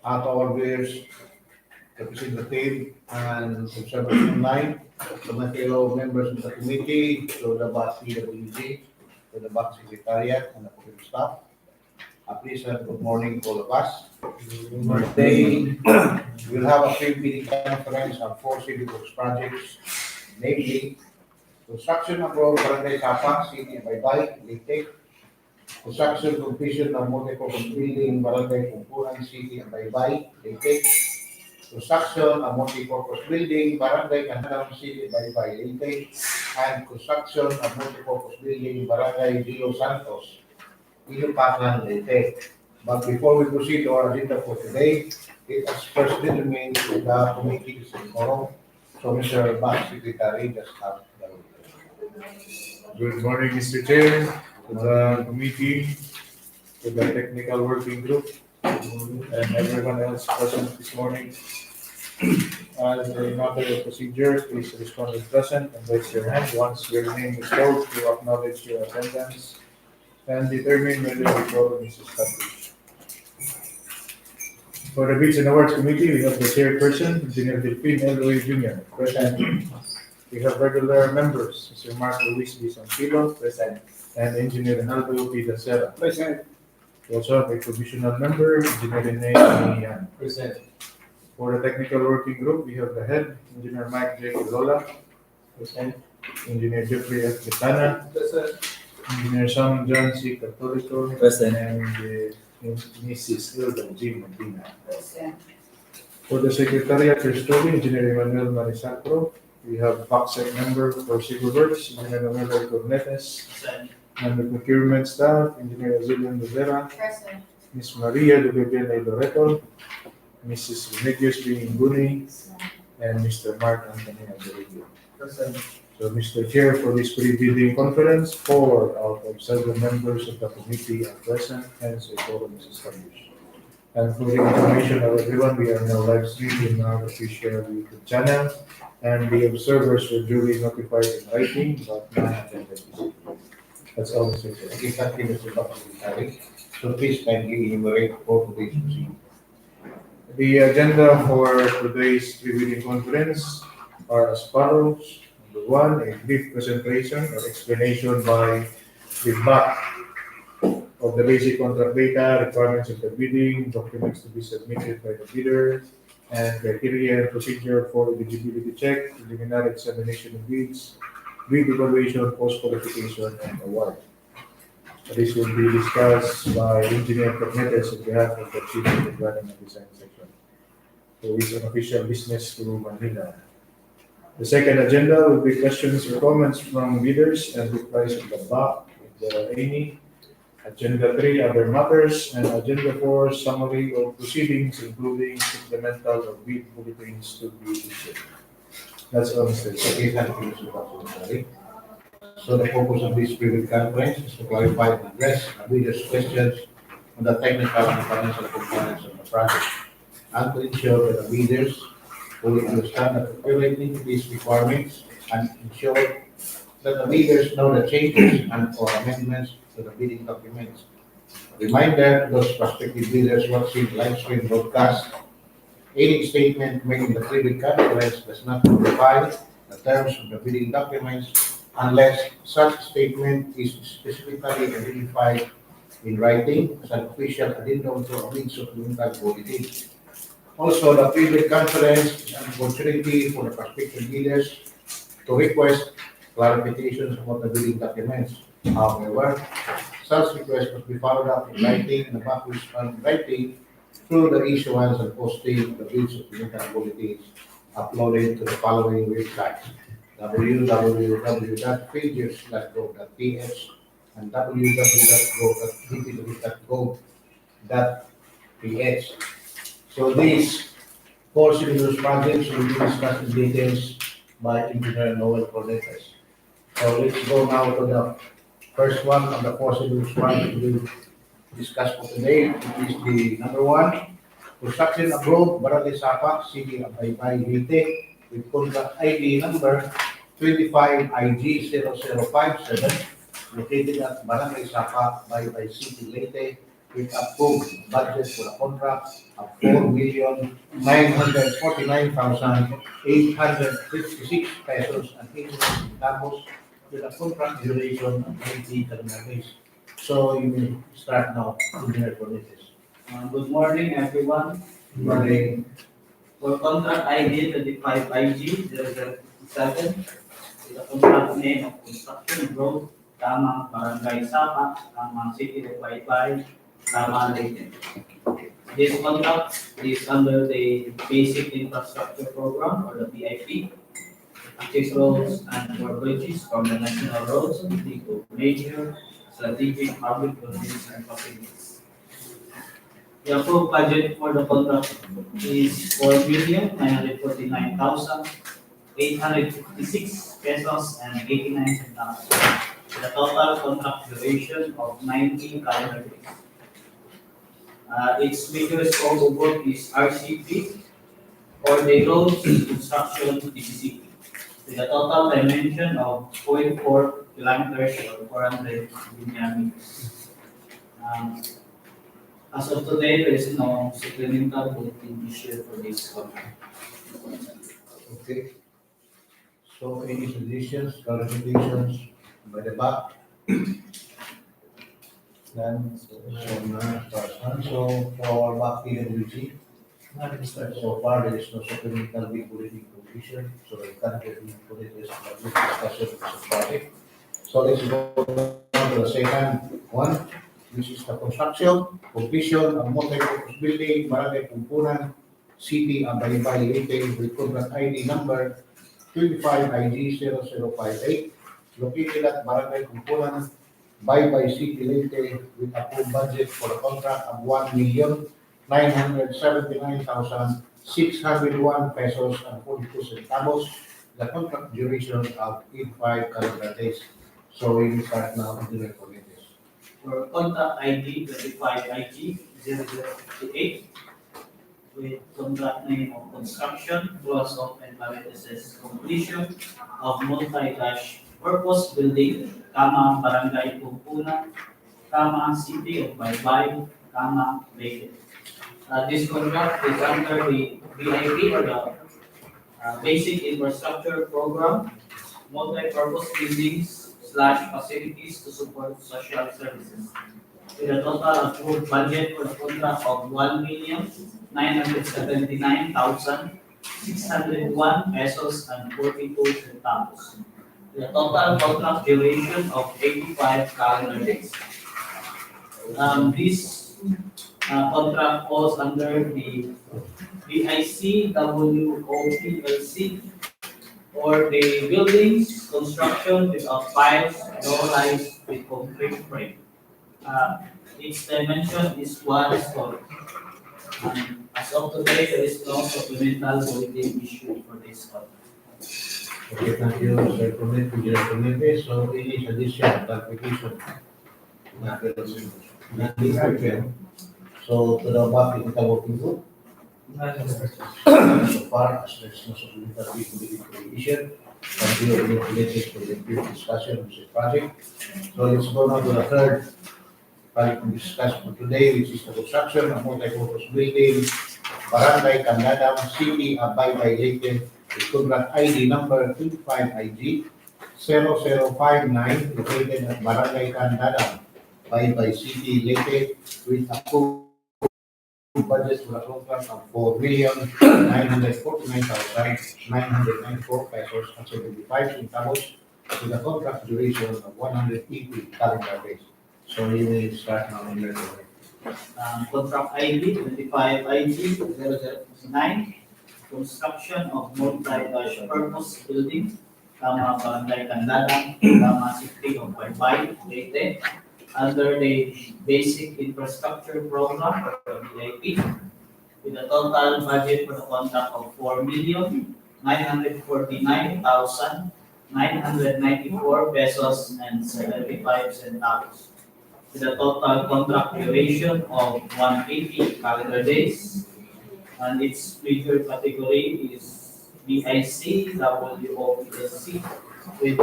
to our viewers, representative, and observers online, to my fellow members of the committee, to the BAT PWG, to the BAT Secretariat, and the police staff. Please good morning to all of us. Today, we'll have a pre-meeting conference on 4 civil works projects, namely construction of road Barangay Sapa, City of Baybay, Leyte, construction completion of multi-purpose building Barangay Pomponan, City of Baybay, Leyte, construction of multi-purpose building Barangay Candadam, City of Baybay, Leyte, and construction of multi-purpose building Barangay DEO Santos, Inopacan, Leyte. But before we proceed to our agenda for today, let us first determine the committee's quorum. So, Mr. Bank Secretary, just have the Good morning, Mr. Chair, to the committee, to the technical working group, and everyone else present this morning. As a matter of procedure, please respond as present and raise your hand once your name is called to acknowledge your attendance and determine whether the quorum is established. For the Bids and Awards Committee, we have the chairperson, Engineer Delphine L. Roy Jr. present. We have regular members, Mr. Mark Luis B. Santillo, present, and Engineer Ronaldo P. Dacera. present. We also have a provisional member, Engineer Rene Anian. Present. For the technical working group, we have the head, Engineer Mike J. Lola, Present. Engineer Jeffrey F. Quintana, Present. Engineer Sam John C. Catolico, Present. and Mrs. Hilda G. Medina. Present. For the Secretariat Custody, Engineer Emmanuel Marisacro. We have PACSEC member for Civil Works, Engineer Manuel Cornetes, Present. and the procurement staff, Engineer Azilian Rivera, Present. Ms. Maria de Viviana Loreto, Mrs. Remedios B. Inguni, and Mr. Mark Anthony Aguirre. Present. So, Mr. Chair, for this pre-bidding conference, 4 out of 7 members of the committee are present, hence a quorum is established. And for the information of everyone, we are now live streaming in our official YouTube channel, and the observers were duly notified in writing, but not attended. That's all, Mr. Chair. Okay, thank you, Mr. Bank Secretary. So please kindly enumerate all today's proceedings. The agenda for today's pre-bidding conference are as follows. Number 1, a brief presentation or explanation by the BAC of the basic contract data, requirements of the bidding, documents to be submitted by the bidder, and criteria and procedure for eligibility check, preliminary examination of bids, bid evaluation, post-qualification, and award. This will be discussed by Engineer Cornetes on behalf of the Chief of the Planning and Design Section, who is an official business to Manila. The second agenda will be questions or comments from bidders and replies of the BAC, if there are any. Agenda 3, other matters, and Agenda 4, summary of proceedings, including supplemental or bid bulletins to be issued. That's all, Mr. Chair. Okay, thank you, Mr. Bank Secretary. So the purpose of this pre-bid conference is to clarify and address bidders' questions on the technical and financial components of the project, and to ensure that the bidders fully understand the procurement entities requirements and ensure that the bidders know the changes and or amendments to the bidding documents. Reminder to those prospective bidders watching live stream broadcast, any statement made in the pre-bid conference does not modify the terms of the bidding documents unless such statement is specifically identified in writing as an official addendum to a bid supplemental bulletin. Also, the pre-bid conference is an opportunity for the prospective bidders to request clarifications about the bidding documents. However, such requests must be followed up in writing and the BAC will respond in writing through the issuance and posting of the bid supplemental bulletins uploaded to the following websites: www.pages.gov.ph and www.dpwh.gov.ph. So these 4 civil projects will be discussed in details by Engineer Noel Cornetes. So let's go now to the first one of the 4 civil projects we will discuss for today. It is the number 1, construction of road Barangay Sapa, City of Baybay, Leyte, with contract ID number 25IG0057, located at Barangay Sapa, Baybay City, Leyte, with approved budget for the contract of 4,949,856 pesos and 89 centavos with a contract duration of 90 calendar days. So you will start now, Engineer Cornelis. Good morning, everyone. Morning. For contract ID 25IG 0057, with the contract name of Construction Road, Barangay Sapa, City of Baybay, Leyte. This contract is under the Basic Infrastructure Program, or the BIP, which is roads and or bridges from the national roads to major strategic public buildings and facilities. The approved budget for the contract is 4,949,856 pesos and 89 centavos. The total contract duration of 90 calendar days. Its major scope of work is RCP, or the roads construction PCCP, with a total dimension of 0.4 kilometers or 400 linear meters. As of today, there is no supplemental bulletin issued for this contract. Okay. So any suggestions, clarifications by the back? Then, so for our back PWG, so far there is no supplemental big bulletin completion, so we can't get into this discussion of the project. So let's go on to the second one, which is the construction, completion of multi-purpose building, Barangay Pomponan, City of Baybay, Leyte, with contract ID number 25IG0058, located at Barangay Pomponan, Baybay City, Leyte, with approved budget for a contract of 1,979,601 pesos and 42 centavos. The contract duration of 85 calendar days. So we will start now in the recording. For contract ID 25IG 0058, with contract name of construction, clause of and parentheses completion of multi-purpose building, Barangay Pomponan, City of Baybay, Leyte. This contract is under the BIP, or the Basic Infrastructure Program, multi-purpose buildings / facilities to support social services, with a total approved budget for the contract of 1,979,601 pesos and 42 centavos. With a total contract duration of 85 calendar days. This contract falls under the BICWOPLC, or the buildings construction without piles, door-lines with concrete frame. Its dimension is 1 story. As of today, there is no supplemental bulletin issued for this contract. Okay, thank you, Mr. Committee. So any addition, clarification? Nothing. So to the back, it is a working group. So far as there is no supplemental bulletin and we are related to the brief discussion of the project. So let's go now to the third project we discussed for today, which is the construction of multi-purpose building, Barangay Candadam, City of Baybay, Leyte, with contract ID number 25IG 0059, located at Barangay Candadam, Baybay City, Leyte, with approved budget for a contract of 4,949,994 pesos and 75 centavos, with a contract duration of 180 calendar days. So you will start now in your Contract ID 25IG 0059, construction of multi-purpose building, Barangay Candadam, City of Baybay, Leyte, under the Basic Infrastructure Program, or the BIP, with a total budget for the contract of 4,949,994 pesos and 75 centavos, with a total contract duration of 180 calendar days, and its major category is BICWOPLC, with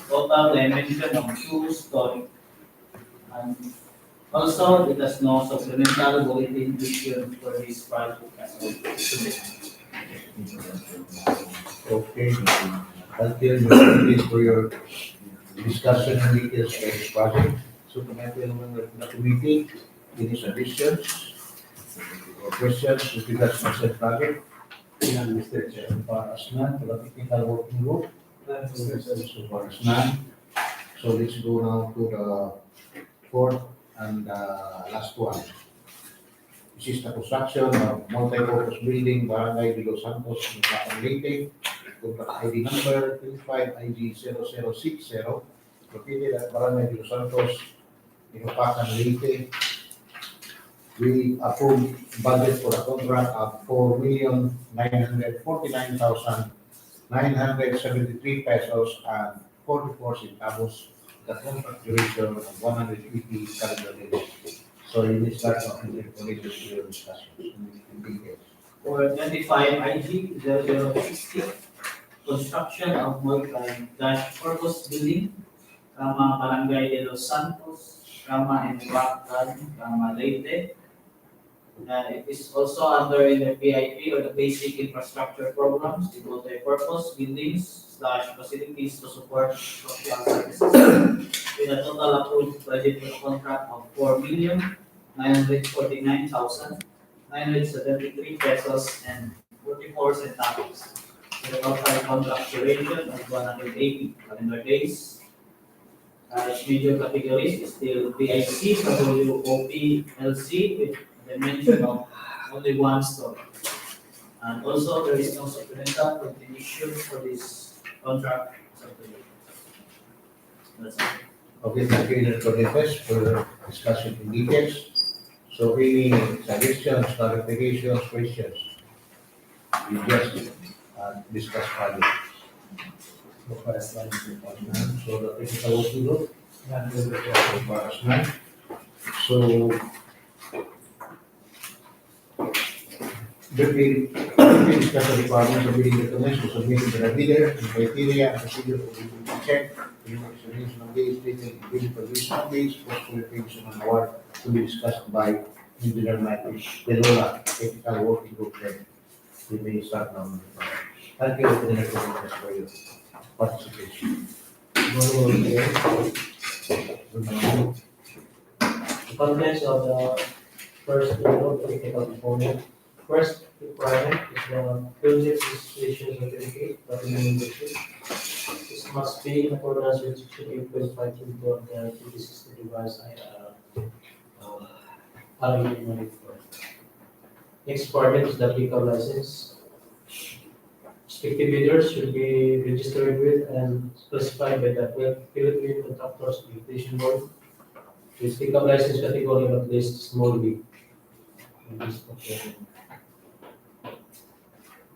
total dimension of 2 story. And Also, it has no supplemental bulletin issued for this project as of today. Okay. Thank you, Mr. Luis, for your discussion and details of this project. Supplementary member of the committee, any suggestions or questions with regards to said project? Yan, Mr. Chair. So far as none, for the technical working group, so far as none. So let's go now to the fourth and last one. This is the construction of multi-purpose building, Barangay de los Santos, Inopacan, Leyte, contract ID number 25IG0060, located at Barangay de los Santos, Inopacan, Leyte. We approve budget for a contract of 4,949,973 pesos and 44 centavos. The contract duration of 180 calendar days. So in this part of the information, your discussion in details. For 25IG 0060, construction of multi-purpose building, Barangay de los Santos, Inopacan, Leyte. It is also under the BIP or the Basic Infrastructure Programs, the multi-purpose buildings / facilities to support social services, with a total approved budget for the contract of 4,949,973 pesos and 44 centavos, with a total contract duration of 180 calendar days. Its major categories is still BIC, WOP, LC, with dimension of only one story. And also, there is no supplemental contribution for this contract. That's it. Okay, thank you, Engineer Cornetes, for the discussion in details. So any suggestions, clarifications, questions? We just discuss further. So far as none, Mr. Chair. So the technical working group, Yan, Mr. Chair. so far as none. So briefly discuss the requirements of building documents to submit to the bidder, and criteria and procedure for building check, installation of days, building permission of days, post qualification and award to be discussed by Engineer Matthew Delola, technical working group head. We may start now. Thank you, Engineer Cornetes, for your participation. The contents of the first technical component. First requirement is the project registration certificate for the membership. This must be in accordance with Section 8.5 of the 2016 revised RE 94. Next requirement is the vehicle license. Respective bidders should be registered with and specified by the Philippine Contractors Accreditation Board. With pickup license category of at least small B.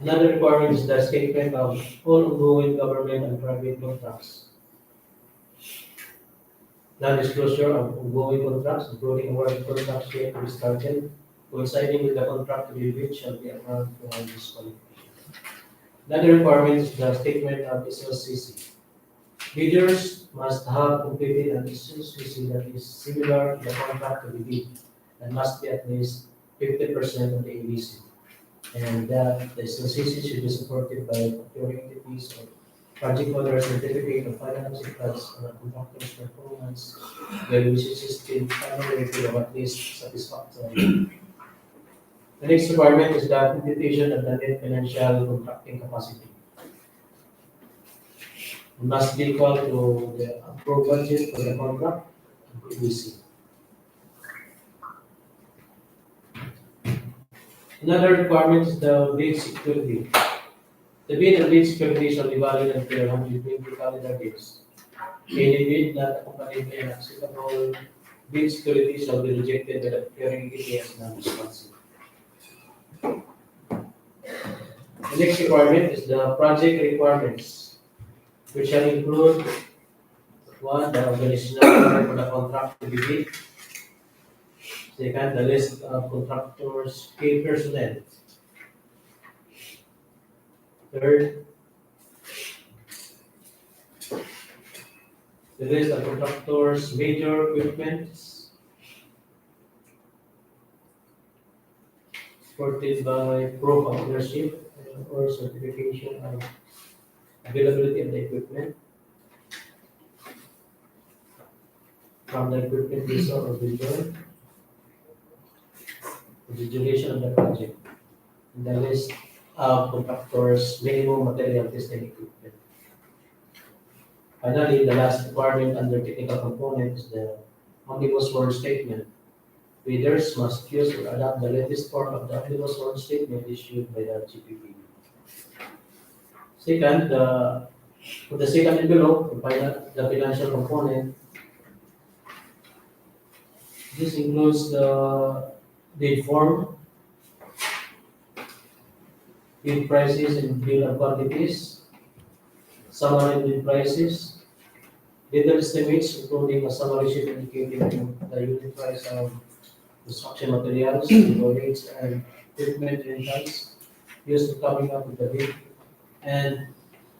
Another requirement is the statement of all ongoing government and private contracts. Non-disclosure of ongoing contracts, including awarded contracts yet to be started, coinciding with the contract to be reached shall be allowed for disqualification. Another requirement is the statement of SLCC. Bidders must have completed an SLCC that is similar to the contract to be bid and must be at least 50% of the ABC. And that the SLCC should be supported by procuring entities or project owner certificate of financial acceptance on a contractor's performance, by which is still final review of at least satisfactory. The next requirement is the computation of the net financial contracting capacity. It must be equal to the approved budget for the contract and PVC. Another requirement is the bid security. The bid and bid security shall be valid until 120 calendar days. Any bid not accompanied by an acceptable bid security shall be rejected by the procuring entity as non-responsive. The next requirement is the project requirements, which shall include one, the organizational order for the contract to be bid. Second, the list of contractors' key personnel. Third, the list of contractors' major equipment. supported by proof of ownership or certification of availability of the equipment from the equipment user or vendor, the duration of the project, and the list of contractors' minimum material testing equipment. Finally, the last requirement under technical component is the omnibus warrant statement. Bidders must use or adopt the latest form of the omnibus warrant statement issued by the GPP. Second, for the second envelope, the financial component, this includes the bid form, bid prices and bill of quantities, summary bid prices, detailed estimates including a summary sheet indicating the unit price of construction materials, labor rates, and equipment rentals used in coming up with the bid, and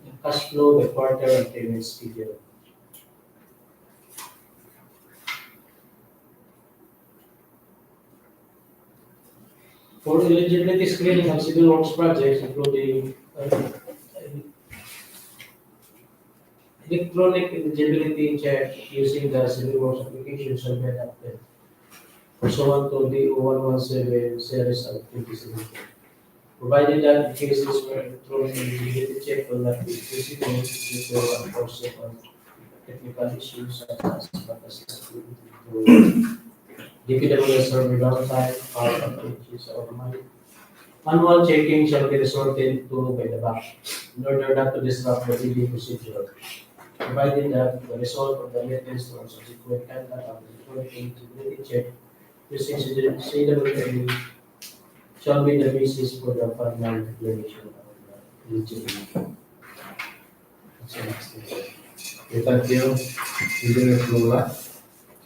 the cash flow by quarter and payment schedule. For eligibility screening of civil works projects, including electronic eligibility check using the civil works application shall be adopted pursuant to DEO 117 series of 2017. Provided that in cases where electronic eligibility check will not be feasible due to unforeseen technical issues such as DPWH server downtime, power outages, or money, manual checking shall be resorted to by the bank in order not to disrupt the bidding procedure, provided that the result of the latest or subsequent conduct of the electronic eligibility check using CWA shall be the basis for the final declaration of the eligibility. That's the next thing. Okay, thank you. Engineer Flora,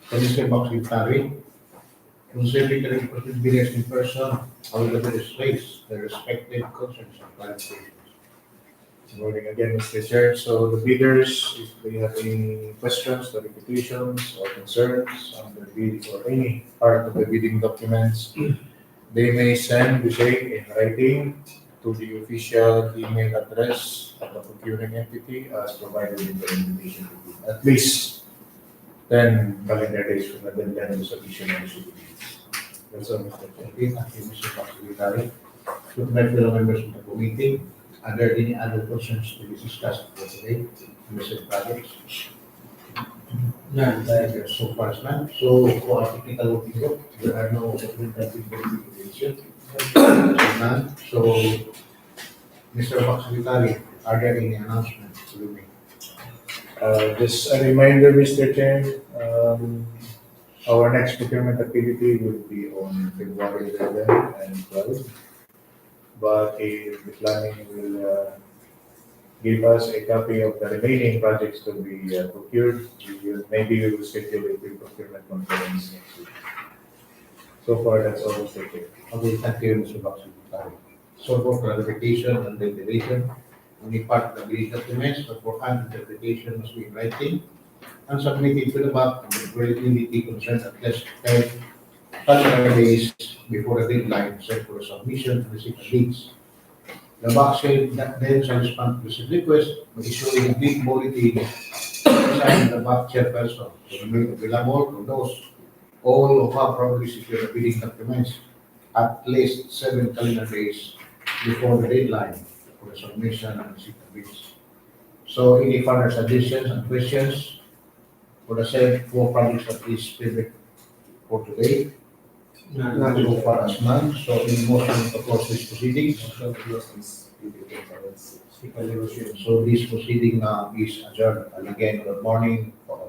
Commissioner Bakshi, concerning the reported bidders in person, how the bidders raise their respective concerns and clarifications. Good morning again, Mr. Chair. So the bidders, if they have any questions, clarifications, or concerns on the bid or any part of the bidding documents, they may send the same in writing to the official email address of the procuring entity as provided in the invitation to bid. At least 10 calendar days from the deadline of the submission of the bids. That's all, Mr. Chair. Okay, thank you, Mr. Bakshi. So, my fellow members of the committee, are there any other concerns to be discussed for today, Mr. Projects? None. Thank you. So far, none. So, for our technical working group, there are no technical verifications. None. So, Mr. Bakshi, are there any announcements to be made? Just a reminder, Mr. Chair, our next procurement activity will be on February 11 and 12. But if the planning will give us a copy of the remaining projects to be procured, maybe we will schedule a pre-procurement conference next week. So far, that's all, Mr. Chair. Okay, thank you, Mr. Bakshi. So, for clarification and deliberation, only part of the bidding documents, but for hand interpretation must be in writing and submitted to the bank and the credibility concerned at least 10 calendar days before the deadline set for submission and receipt of bids. The bank shall then shall respond to this request by issuing a bid bulletin signed the bank chairperson to make available to those all who have probably secured the bidding documents at least 7 calendar days before the deadline for the submission and receipt of bids. So, any further suggestions and questions for the said 4 projects that is favorite for today? None. So far as none, so in motion to close this proceeding. Motion to close this bidding conference. So this proceeding is adjourned. And again, good morning for